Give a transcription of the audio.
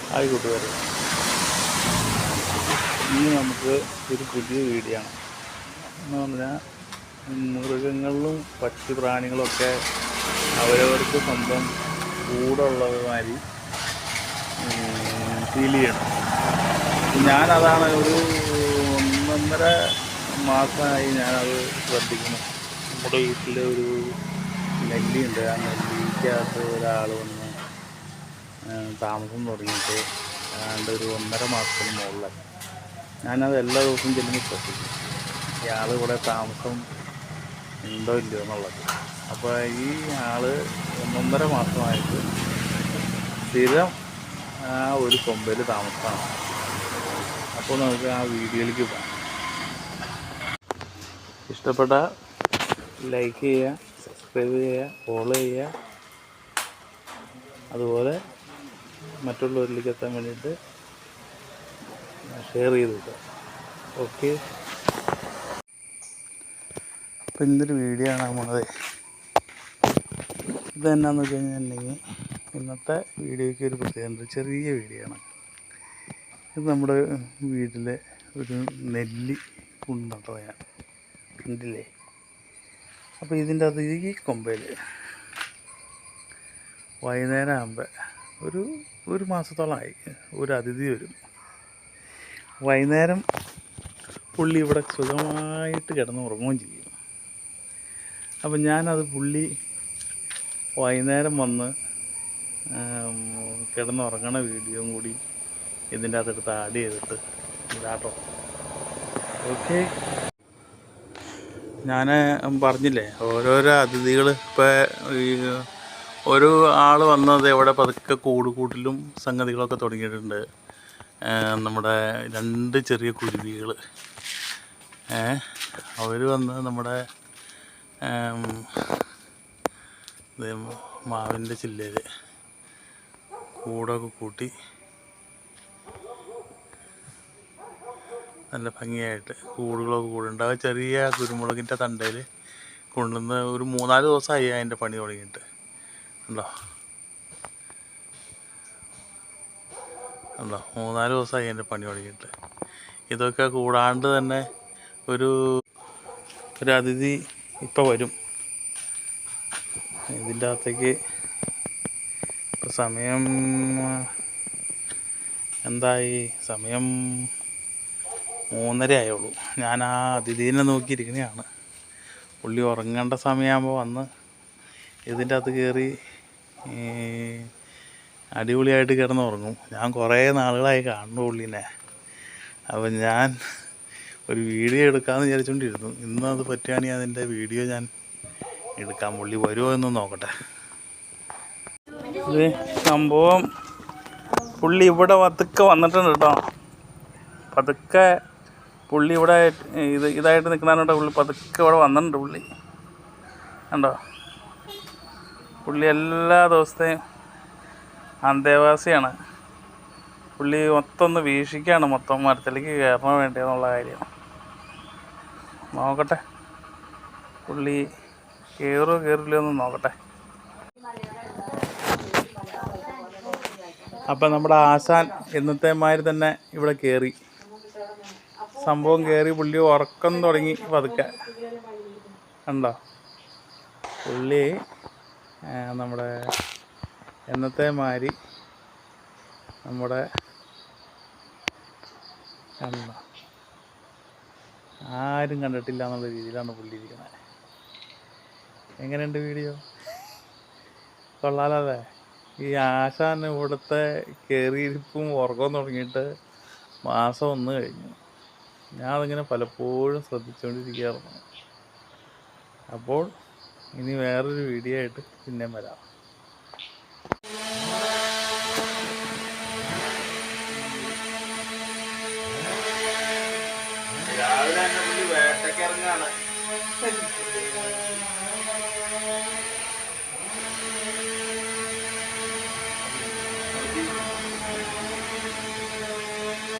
Hi കൂട്ടുകാരെ, ഇന്ന് നമുക്ക് ഒരു പുതിയ വീഡിയോ ആണ്. എന്ന് പറഞ്ഞാൽ മൃഗങ്ങളിലും പക്ഷിപ്രാണികളൊക്കെ അവരവർക്ക് സ്വന്തം കൂടുള്ളതുമാതിരി ഫീൽ ചെയ്യണം. ഞാനതാണ് ഒരു 1.5 മാസമായി ഞാനത് ശ്രദ്ധിക്കുന്നു. നമ്മുടെ വീട്ടിൽ ഒരു നെല്ലിയുണ്ട്. ആ നെല്ലിക്കകത്ത് ഒരാൾ വന്ന് താമസം തുടങ്ങിയിട്ട് ഒരു 1.5 മാസത്തിന് മുകളിലായി. ഞാനത് എല്ലാ ദിവസവും ചെല്ലുമ്പോൾ ശ്രദ്ധിക്കും, ഇയാൾ ഇവിടെ താമസം ഉണ്ടോ ഇല്ലയോ എന്നുള്ളത്. അപ്പോൾ ഈ ആൾ 1.5 മാസമായിട്ട് സ്ഥിരം ആ ഒരു കൊമ്പയിൽ താമസമാണ്. അപ്പോൾ നമുക്ക് ആ വീഡിയോയിലേക്ക് പോകാം. ഇഷ്ടപ്പെട്ട ലൈക്ക് ചെയ്യുക, സബ്സ്ക്രൈബ് ചെയ്യുക, ഫോളോ ചെയ്യുക, അതുപോലെ മറ്റുള്ളവരിലേക്ക് എത്താൻ വേണ്ടിയിട്ട് ഷെയർ ചെയ്ത് കിട്ടുക. ഓക്കെ, അപ്പോൾ ഇന്നൊരു വീഡിയോ ആണ് നമ്മളത്. ഇതെന്നാന്ന് വെച്ച് കഴിഞ്ഞിട്ടുണ്ടെങ്കിൽ ഇന്നത്തെ വീഡിയോയ്ക്ക് ഒരു പ്രത്യേകത, ചെറിയ വീഡിയോ ആണ്. ഇത് നമ്മുടെ വീട്ടിലെ ഒരു നെല്ലി ഉണ്ടോ ഞാൻ ഉണ്ടില്ലേ. അപ്പോൾ ഇതിൻ്റെ അത് ഈ കൊമ്പയിൽ വൈകുന്നേരം ആകുമ്പോൾ ഒരു മാസത്തോളമായി ഒരു അതിഥി വരും. വൈകുന്നേരം പുള്ളി ഇവിടെ സുഖമായിട്ട് കിടന്നുറങ്ങുകയും ചെയ്യും. അപ്പം ഞാനത് പുള്ളി വൈകുന്നേരം വന്ന് കിടന്നുറങ്ങണ വീഡിയോയും കൂടി ഇതിൻ്റെ അകത്തെടുത്ത് ആഡ് ചെയ്തിട്ട് ഇതാട്ടോ. ഓക്കെ, ഞാൻ പറഞ്ഞില്ലേ ഓരോരോ അതിഥികൾ. ഇപ്പോൾ ഈ ഒരു ആൾ വന്നത് ഇവിടെ പതുക്കെ കൂട്ടിലും സംഗതികളൊക്കെ തുടങ്ങിയിട്ടുണ്ട്. നമ്മുടെ 2 ചെറിയ കുരുവികൾ അവർ വന്ന് നമ്മുടെ മാവിൻ്റെ ചില്ലയിൽ കൂടൊക്കെ കൂട്ടി നല്ല ഭംഗിയായിട്ട് കൂടുകളൊക്കെ കൂടുണ്ടാവുക. ചെറിയ കുരുമുളകിൻ്റെ തണ്ടയിൽ കൊണ്ടുവന്ന് ഒരു 3-4 ദിവസമായി അതിൻ്റെ പണി തുടങ്ങിയിട്ട്. ഉണ്ടോ 3-4 ദിവസമായി അതിൻ്റെ പണി തുടങ്ങിയിട്ട്. ഇതൊക്കെ കൂടാണ്ട് തന്നെ ഒരു അതിഥി ഇപ്പോൾ വരും ഇതിൻ്റെ അകത്തേക്ക്. ഇപ്പോൾ സമയം എന്തായി? സമയം 3:30 ആയുള്ളൂ. ഞാൻ ആ അതിഥീനെ നോക്കിയിരിക്കുന്നതാണ്. പുള്ളി ഉറങ്ങേണ്ട സമയമാകുമ്പോൾ വന്ന് ഇതിൻ്റെ അകത്ത് കയറി അടിപൊളിയായിട്ട് കിടന്നുറങ്ങും. ഞാൻ കുറേ നാളുകളായി കാണുന്നു പുള്ളീനെ. അപ്പം ഞാൻ ഒരു വീഡിയോ എടുക്കാമെന്ന് വിചാരിച്ചുകൊണ്ടിരുന്നു. ഇന്നത് പറ്റുകയാണെങ്കിൽ അതിൻ്റെ വീഡിയോ ഞാൻ എടുക്കാം. പുള്ളി വരുമോ എന്ന് നോക്കട്ടെ. ഇത് സംഭവം പുള്ളി ഇവിടെ പതുക്കെ വന്നിട്ടുണ്ട് കേട്ടോ. പതുക്കെ പുള്ളി ഇവിടെ ഇതായിട്ട് നിൽക്കണ പുള്ളി പതുക്കെ ഇവിടെ വന്നിട്ടുണ്ട്. പുള്ളി കണ്ടോ, പുള്ളി എല്ലാ ദിവസത്തെയും അന്തേവാസിയാണ്. പുള്ളി മൊത്തം ഒന്ന് വീക്ഷിക്കുകയാണ്, മൊത്തം മരത്തിലേക്ക് കയറണം വേണ്ടിയെന്നുള്ള കാര്യം. നോക്കട്ടെ പുള്ളി കയറില്ലോ എന്ന് നോക്കട്ടെ. അപ്പം നമ്മുടെ ആശാൻ എന്നത്തെമാതിരി തന്നെ ഇവിടെ കയറി. സംഭവം കയറി പുള്ളി ഉറക്കം തുടങ്ങി പതുക്കെ. കണ്ടോ, പുള്ളി നമ്മുടെ എന്നത്തെമാതിരി നമ്മുടെ കണ്ടോ, ആരും കണ്ടിട്ടില്ല എന്നുള്ള രീതിയിലാണ് പുള്ളി ഇരിക്കുന്നത്. എങ്ങനെയുണ്ട് വീഡിയോ? കൊള്ളാലേ? ഈ ആശാൻ ഇവിടുത്തെ കയറിയിരിപ്പും ഉറക്കം തുടങ്ങിയിട്ട് മാസം 1 കഴിഞ്ഞു. ഞാൻ അതിങ്ങനെ പലപ്പോഴും ശ്രദ്ധിച്ചുകൊണ്ടിരിക്കാറുണ്ട്. അപ്പോൾ ഇനി വേറൊരു വീഡിയോ ആയിട്ട് പിന്നെ വരാം. രാവിലെ തന്നെ പുള്ളി വേട്ടയ്ക്ക് ഇറങ്ങാണ്.